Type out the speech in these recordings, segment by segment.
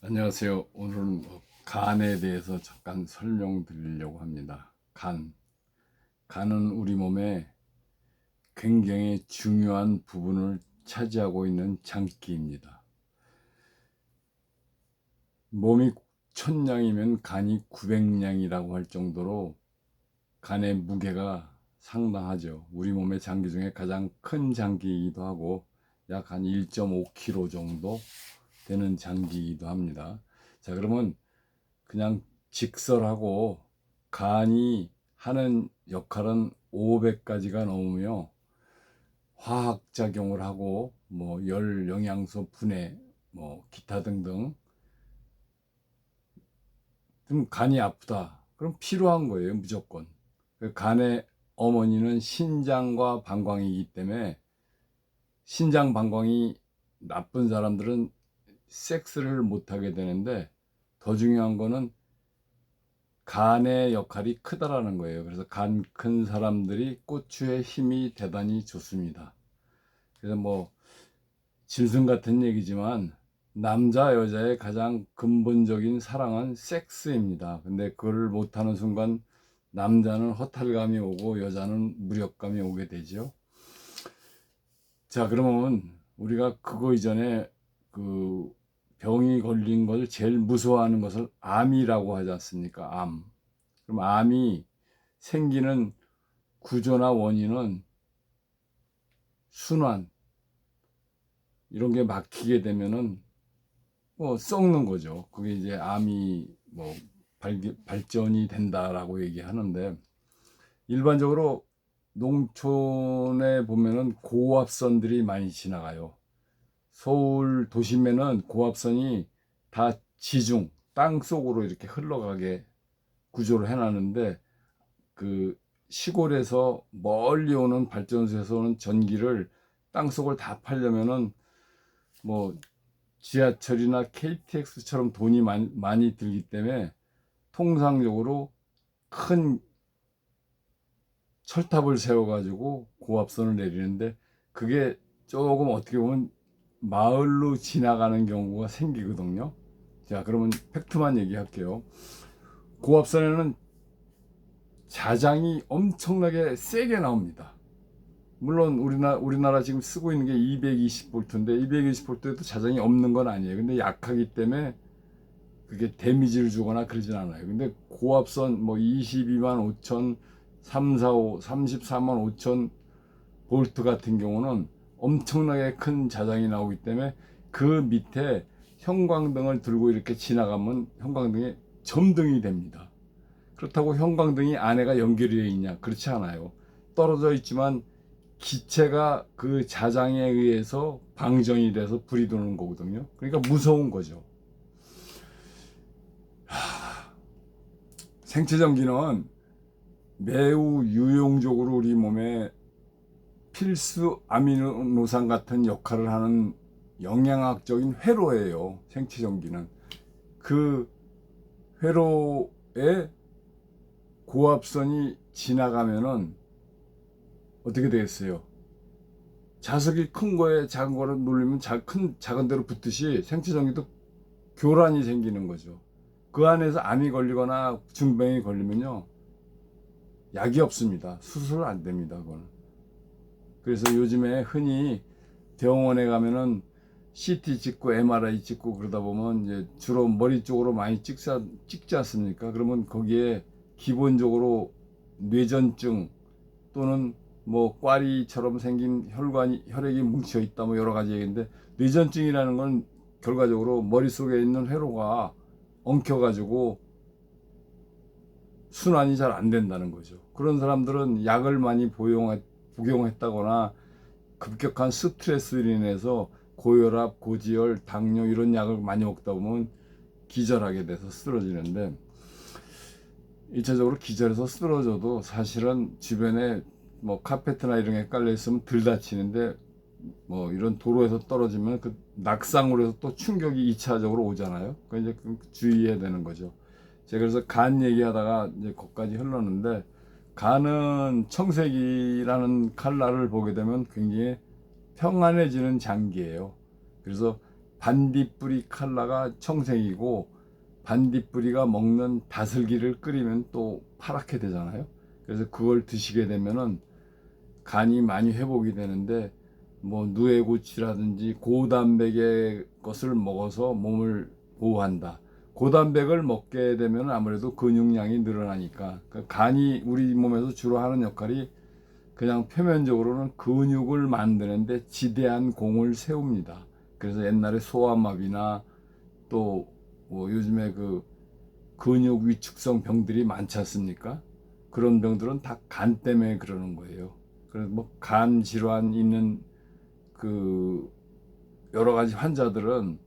안녕하세요. 오늘은 간에 대해서 잠깐 설명드리려고 합니다. 간은 우리 몸에 굉장히 중요한 부분을 차지하고 있는 장기입니다. 몸이 1000냥이면 간이 900냥이라고 할 정도로 간의 무게가 상당하죠. 우리 몸의 장기 중에 가장 큰 장기이기도 하고 약 한 1.5kg 정도 되는 장기이기도 합니다. 자, 그러면 그냥 직설하고 간이 하는 역할은 500가지가 넘으며 화학작용을 하고 열, 영양소 분해, 기타 등등. 그럼 간이 아프다. 그럼 필요한 거예요, 무조건. 간의 어머니는 신장과 방광이기 때문에 신장, 방광이 나쁜 사람들은 섹스를 못하게 되는데 더 중요한 거는 간의 역할이 크다라는 거예요. 그래서 간 큰 사람들이 고추의 힘이 대단히 좋습니다. 그래서 짐승 같은 얘기지만 남자 여자의 가장 근본적인 사랑은 섹스입니다. 근데 그걸 못하는 순간 남자는 허탈감이 오고 여자는 무력감이 오게 되죠. 자, 그러면 우리가 그거 이전에 그 병이 걸린 걸 제일 무서워하는 것을 암이라고 하지 않습니까? 암. 그럼 암이 생기는 구조나 원인은 순환 이런 게 막히게 되면은 썩는 거죠. 그게 이제 암이 발전이 된다라고 얘기하는데, 일반적으로 농촌에 보면은 고압선들이 많이 지나가요. 서울 도심에는 고압선이 다 지중 땅 속으로 이렇게 흘러가게 구조를 해놨는데, 그 시골에서 멀리 오는 발전소에서 오는 전기를 땅속을 다 팔려면은 뭐 지하철이나 KTX처럼 돈이 많이 들기 때문에 통상적으로 큰 철탑을 세워가지고 고압선을 내리는데, 그게 조금 어떻게 보면 마을로 지나가는 경우가 생기거든요. 자, 그러면 팩트만 얘기할게요. 고압선에는 자장이 엄청나게 세게 나옵니다. 물론 우리나라 지금 쓰고 있는 게 220V인데 220V에도 자장이 없는 건 아니에요. 근데 약하기 때문에 그게 데미지를 주거나 그러진 않아요. 근데 고압선 22만 5천, 345, 34만 5천 볼트 같은 경우는 엄청나게 큰 자장이 나오기 때문에 그 밑에 형광등을 들고 이렇게 지나가면 형광등이 점등이 됩니다. 그렇다고 형광등이 안에가 연결이 되어 있냐? 그렇지 않아요. 떨어져 있지만 기체가 그 자장에 의해서 방전이 돼서 불이 도는 거거든요. 그러니까 무서운 거죠. 생체전기는 매우 유용적으로 우리 몸에 필수 아미노산 같은 역할을 하는 영양학적인 회로예요. 생체전기는. 그 회로에 고압선이 지나가면은 어떻게 되겠어요? 자석이 큰 거에 작은 거를 누르면 작은 데로 붙듯이 생체전기도 교란이 생기는 거죠. 그 안에서 암이 걸리거나 중병이 걸리면요, 약이 없습니다. 수술 안 됩니다. 그거는. 그래서 요즘에 흔히 병원에 가면은 CT 찍고 MRI 찍고 그러다 보면 이제 주로 머리 쪽으로 많이 찍지 않습니까? 그러면 거기에 기본적으로 뇌전증 또는 꽈리처럼 생긴 혈액이 뭉쳐 있다 여러 가지 얘기인데, 뇌전증이라는 건 결과적으로 머릿속에 있는 회로가 엉켜가지고 순환이 잘 안 된다는 거죠. 그런 사람들은 약을 많이 복용했다거나 급격한 스트레스로 인해서 고혈압, 고지혈, 당뇨 이런 약을 많이 먹다 보면 기절하게 돼서 쓰러지는데, 1차적으로 기절해서 쓰러져도 사실은 주변에 카페트나 이런 게 깔려 있으면 덜 다치는데, 이런 도로에서 떨어지면 그 낙상으로 해서 또 충격이 2차적으로 오잖아요. 그러니까 이제 주의해야 되는 거죠. 제가 그래서 간 얘기하다가 이제 거기까지 흘렀는데, 간은 청색이라는 칼날을 보게 되면 굉장히 평안해지는 장기예요. 그래서 반딧불이 컬러가 청색이고 반딧불이가 먹는 다슬기를 끓이면 또 파랗게 되잖아요. 그래서 그걸 드시게 되면은 간이 많이 회복이 되는데, 뭐 누에고치라든지 고단백의 것을 먹어서 몸을 보호한다. 고단백을 먹게 되면 아무래도 근육량이 늘어나니까, 간이 우리 몸에서 주로 하는 역할이 그냥 표면적으로는 근육을 만드는데 지대한 공을 세웁니다. 그래서 옛날에 소아마비나 또뭐 요즘에 그 근육 위축성 병들이 많지 않습니까? 그런 병들은 다 간 때문에 그러는 거예요. 그래서 뭐 간 질환 있는 그 여러 가지 환자들은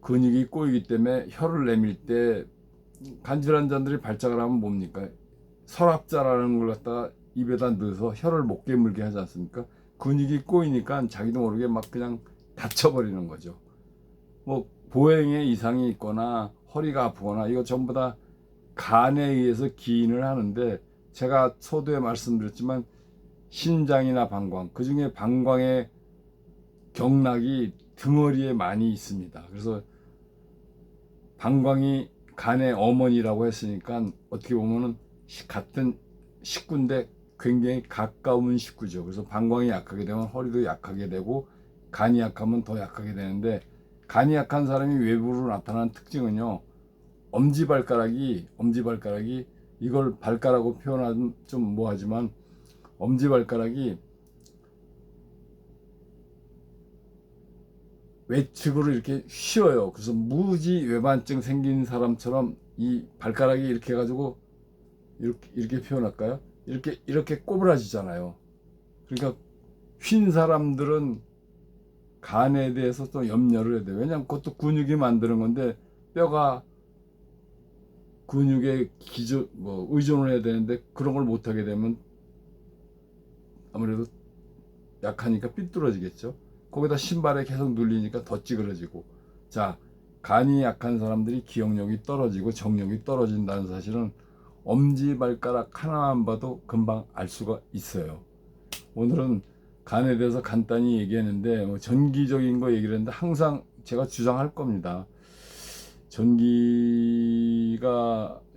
근육이 꼬이기 때문에 혀를 내밀 때 간질환자들이 발작을 하면 뭡니까? 서랍자라는 걸 갖다가 입에다 넣어서 혀를 못 깨물게 하지 않습니까? 근육이 꼬이니까 자기도 모르게 막 그냥 다쳐버리는 거죠. 뭐 보행에 이상이 있거나 허리가 아프거나 이거 전부 다 간에 의해서 기인을 하는데, 제가 서두에 말씀드렸지만 신장이나 방광, 그 중에 방광의 경락이 등허리에 많이 있습니다. 그래서 방광이 간의 어머니라고 했으니까 어떻게 보면은 같은 식구인데 굉장히 가까운 식구죠. 그래서 방광이 약하게 되면 허리도 약하게 되고 간이 약하면 더 약하게 되는데, 간이 약한 사람이 외부로 나타나는 특징은요, 엄지발가락이 이걸 발가락으로 표현하면 좀 뭐하지만 엄지발가락이 외측으로 이렇게 휘어요. 그래서 무지 외반증 생긴 사람처럼 이 발가락이 이렇게 해가지고 이렇게 표현할까요? 이렇게 꼬부라지잖아요. 그러니까 휜 사람들은 간에 대해서 또 염려를 해야 돼요. 왜냐하면 그것도 근육이 만드는 건데, 뼈가 근육에 의존을 해야 되는데 그런 걸 못하게 되면 아무래도 약하니까 삐뚤어지겠죠. 거기다 신발에 계속 눌리니까 더 찌그러지고. 자, 간이 약한 사람들이 기억력이 떨어지고 정력이 떨어진다는 사실은 엄지발가락 하나만 봐도 금방 알 수가 있어요. 오늘은 간에 대해서 간단히 얘기했는데, 뭐 전기적인 거 얘기를 했는데 항상 제가 주장할 겁니다. 전기가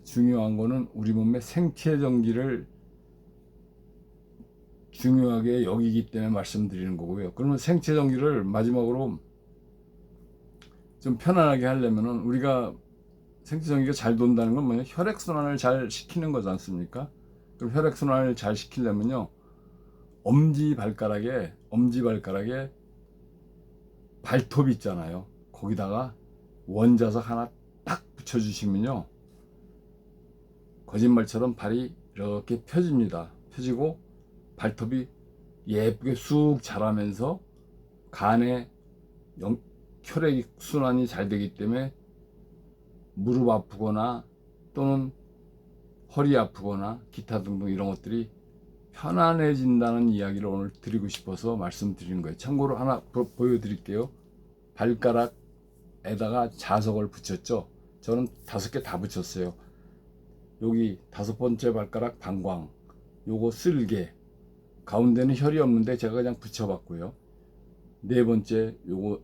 중요한 거는 우리 몸의 생체 전기를 중요하게 여기기 때문에 말씀드리는 거고요. 그러면 생체 전기를 마지막으로 좀 편안하게 하려면은, 우리가 생체 전기가 잘 돈다는 건 뭐냐? 혈액 순환을 잘 시키는 거지 않습니까? 그럼 혈액 순환을 잘 시키려면요, 엄지발가락에 발톱 있잖아요. 거기다가 원자석 하나 딱 붙여주시면요, 거짓말처럼 발이 이렇게 펴집니다. 펴지고 발톱이 예쁘게 쑥 자라면서 간에 혈액 순환이 잘 되기 때문에 무릎 아프거나 또는 허리 아프거나 기타 등등 이런 것들이 편안해진다는 이야기를 오늘 드리고 싶어서 말씀드리는 거예요. 참고로 하나 보여드릴게요. 발가락에다가 자석을 붙였죠. 저는 5개 다 붙였어요. 여기 5번째 발가락 방광, 요거 쓸개, 가운데는 혈이 없는데 제가 그냥 붙여봤고요. 4번째 요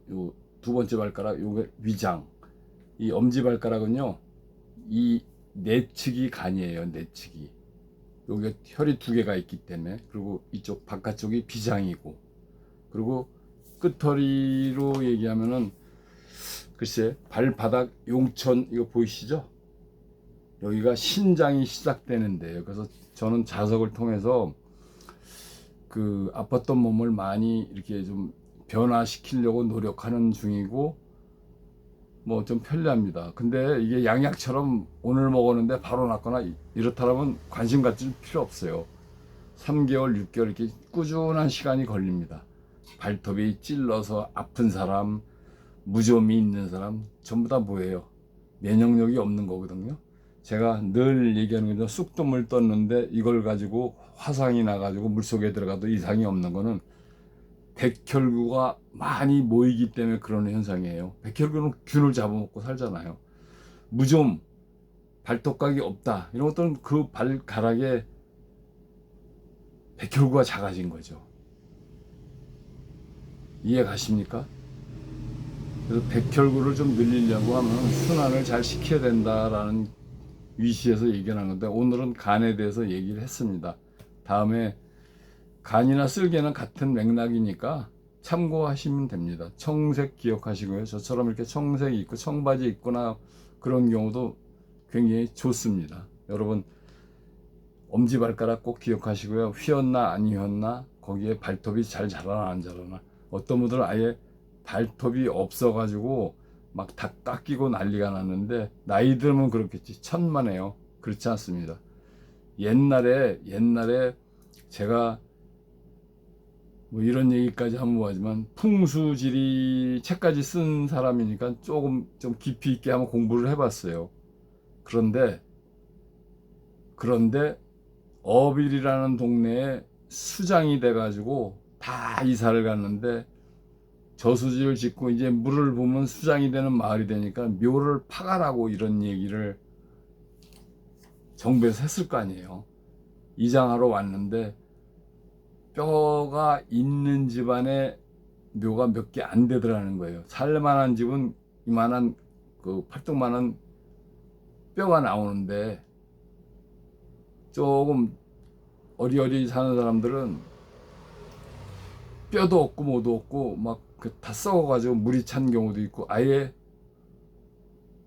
2번째 발가락 요게 위장. 이 엄지발가락은요, 이 내측이 간이에요. 내측이 여기 혈이 2개가 있기 때문에. 그리고 이쪽 바깥쪽이 비장이고, 그리고 끝허리로 얘기하면은 글쎄 발바닥 용천 이거 보이시죠? 여기가 신장이 시작되는데요. 그래서 저는 자석을 통해서 그 아팠던 몸을 많이 이렇게 좀 변화시키려고 노력하는 중이고, 뭐 좀 편리합니다. 근데 이게 양약처럼 오늘 먹었는데 바로 낫거나 이렇다면 관심 갖질 필요 없어요. 3개월, 6개월 이렇게 꾸준한 시간이 걸립니다. 발톱이 찔러서 아픈 사람, 무좀이 있는 사람 전부 다 뭐예요? 면역력이 없는 거거든요. 제가 늘 얘기하는 건, 쑥두물 떴는데 이걸 가지고 화상이 나가지고 물속에 들어가도 이상이 없는 거는 백혈구가 많이 모이기 때문에 그런 현상이에요. 백혈구는 균을 잡아먹고 살잖아요. 무좀, 발톱각이 없다, 이런 것들은 그 발가락에 백혈구가 작아진 거죠. 이해 가십니까? 그래서 백혈구를 좀 늘리려고 하면 순환을 잘 시켜야 된다라는 위시에서 얘기를 하는 건데, 오늘은 간에 대해서 얘기를 했습니다. 다음에 간이나 쓸개는 같은 맥락이니까 참고하시면 됩니다. 청색 기억하시고요. 저처럼 이렇게 청색 입고 청바지 입거나 그런 경우도 굉장히 좋습니다. 여러분, 엄지발가락 꼭 기억하시고요. 휘었나 안 휘었나, 거기에 발톱이 잘 자라나 안 자라나. 어떤 분들은 아예 발톱이 없어가지고 막 다 깎이고 난리가 났는데, 나이 들면 그렇겠지. 천만에요. 그렇지 않습니다. 옛날에 제가 뭐 이런 얘기까지 하면 뭐하지만, 풍수지리 책까지 쓴 사람이니까 조금 좀 깊이 있게 한번 공부를 해봤어요. 그런데 어빌이라는 동네에 수장이 돼가지고 다 이사를 갔는데, 저수지를 짓고 이제 물을 부으면 수장이 되는 마을이 되니까 묘를 파가라고 이런 얘기를 정부에서 했을 거 아니에요. 이장하러 왔는데 뼈가 있는 집안에 묘가 몇 개 안 되더라는 거예요. 살만한 집은 이만한 그 팔뚝만한 뼈가 나오는데, 조금 어리어리 사는 사람들은 뼈도 없고 뭐도 없고 막 다 썩어가지고 물이 찬 경우도 있고, 아예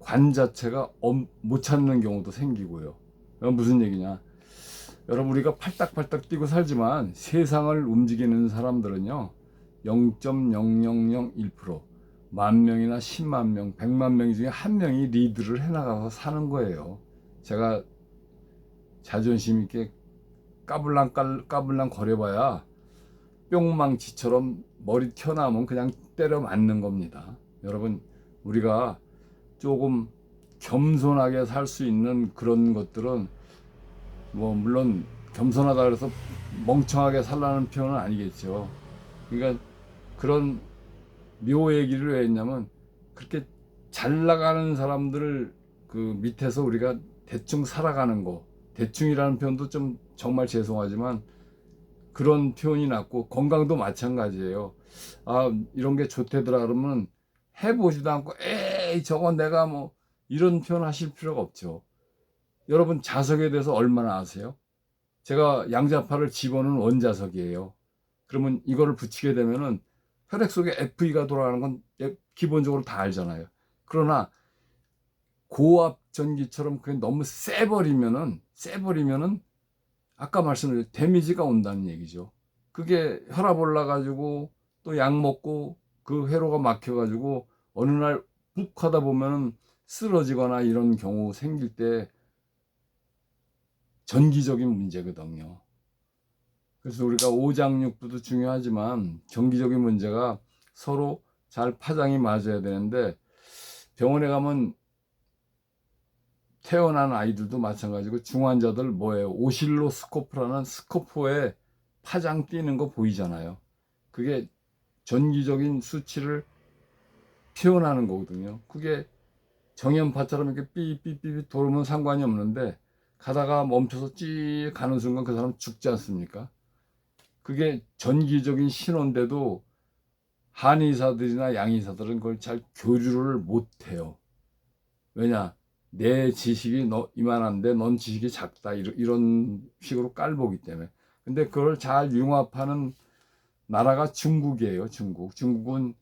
관 자체가 못 찾는 경우도 생기고요. 이건 무슨 얘기냐? 여러분, 우리가 팔딱팔딱 뛰고 살지만 세상을 움직이는 사람들은요, 0.0001%, 만 명이나 10만 명, 100만 명 중에 한 명이 리드를 해나가서 사는 거예요. 제가 자존심 있게 까불랑 거려봐야 뿅망치처럼 머리 튀어나오면 그냥 때려 맞는 겁니다. 여러분, 우리가 조금 겸손하게 살 수 있는 그런 것들은, 뭐 물론 겸손하다 그래서 멍청하게 살라는 표현은 아니겠죠. 그러니까 그런 묘 얘기를 왜 했냐면, 그렇게 잘 나가는 사람들 그 밑에서 우리가 대충 살아가는 거, 대충이라는 표현도 좀 정말 죄송하지만 그런 표현이 낫고, 건강도 마찬가지예요. 아, 이런 게 좋대더라 그러면 해보지도 않고 에이 저건 내가 뭐, 이런 표현 하실 필요가 없죠. 여러분, 자석에 대해서 얼마나 아세요? 제가 양자파를 집어넣은 원자석이에요. 그러면 이거를 붙이게 되면은 혈액 속에 FE가 돌아가는 건 기본적으로 다 알잖아요. 그러나 고압 전기처럼 그게 너무 세버리면은 아까 말씀드린 데미지가 온다는 얘기죠. 그게 혈압 올라가지고 또 약 먹고 그 회로가 막혀가지고 어느 날 푹 하다 보면은 쓰러지거나 이런 경우 생길 때 전기적인 문제거든요. 그래서 우리가 오장육부도 중요하지만 전기적인 문제가 서로 잘 파장이 맞아야 되는데, 병원에 가면 태어난 아이들도 마찬가지고 중환자들 뭐예요? 오실로스코프라는 스코프에 파장 띄는 거 보이잖아요. 그게 전기적인 수치를 표현하는 거거든요. 그게 정연파처럼 이렇게 삐삐삐 돌으면 상관이 없는데, 가다가 멈춰서 찌 가는 순간 그 사람 죽지 않습니까? 그게 전기적인 신호인데도 한의사들이나 양의사들은 그걸 잘 교류를 못해요. 왜냐? 내 지식이 이만한데 넌 지식이 작다, 이런 식으로 깔보기 때문에. 근데 그걸 잘 융합하는 나라가 중국이에요. 중국은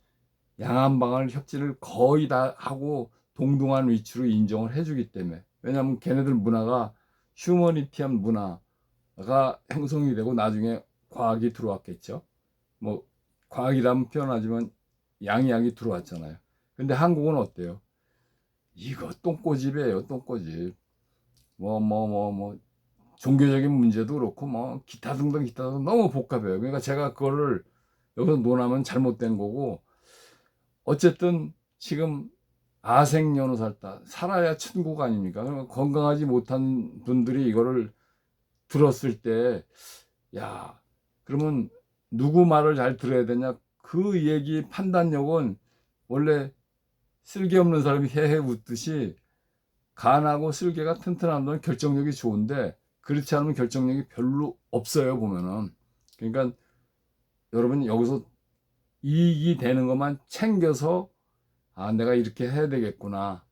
양한방을 협진을 거의 다 하고 동등한 위치로 인정을 해주기 때문에. 왜냐하면 걔네들 문화가 휴머니티한 문화가 형성이 되고 나중에 과학이 들어왔겠죠. 뭐 과학이라면 표현하지만 양이 들어왔잖아요. 근데 한국은 어때요? 이거 똥꼬집이에요, 똥꼬집. 종교적인 문제도 그렇고 뭐 기타 등등 너무 복잡해요. 그러니까 제가 그거를 여기서 논하면 잘못된 거고, 어쨌든 지금 아생연후 살아야 천국 아닙니까? 그러니까 건강하지 못한 분들이 이거를 들었을 때, 야, 그러면 누구 말을 잘 들어야 되냐? 그 얘기 판단력은 원래 쓸개 없는 사람이 헤헤 웃듯이, 간하고 쓸개가 튼튼하면 결정력이 좋은데, 그렇지 않으면 결정력이 별로 없어요, 보면은. 그러니까 여러분, 여기서 이익이 되는 것만 챙겨서 아, 내가 이렇게 해야 되겠구나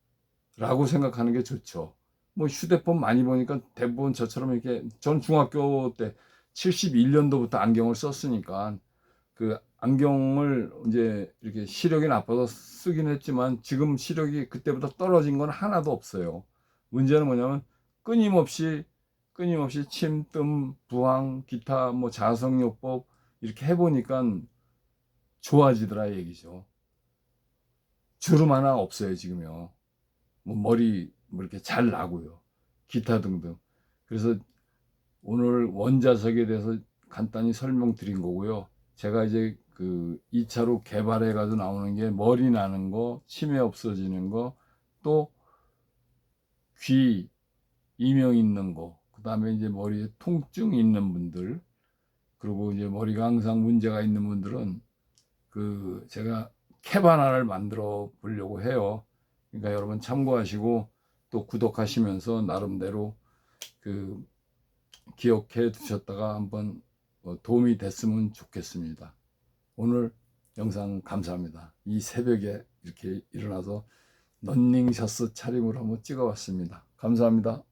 라고 생각하는 게 좋죠. 뭐 휴대폰 많이 보니까 대부분 저처럼 이렇게, 전 중학교 때 71년도부터 안경을 썼으니까 그 안경을 이제 이렇게 시력이 나빠서 쓰긴 했지만 지금 시력이 그때보다 떨어진 건 하나도 없어요. 문제는 뭐냐면 끊임없이 침, 뜸, 부항, 기타 뭐 자성요법 이렇게 해보니까 좋아지더라 얘기죠. 주름 하나 없어요 지금요. 뭐 머리 뭐 이렇게 잘 나고요. 기타 등등. 그래서 오늘 원자석에 대해서 간단히 설명드린 거고요. 제가 이제 그 2차로 개발해 가지고 나오는 게 머리 나는 거, 치매 없어지는 거, 또 귀 이명 있는 거, 그다음에 이제 머리에 통증 있는 분들, 그리고 이제 머리가 항상 문제가 있는 분들은 그 제가 캡 하나를 만들어 보려고 해요. 그러니까 여러분 참고하시고 또 구독하시면서 나름대로 그 기억해 두셨다가 한번 도움이 됐으면 좋겠습니다. 오늘 영상 감사합니다. 이 새벽에 이렇게 일어나서 런닝 셔츠 차림으로 한번 찍어 봤습니다. 감사합니다.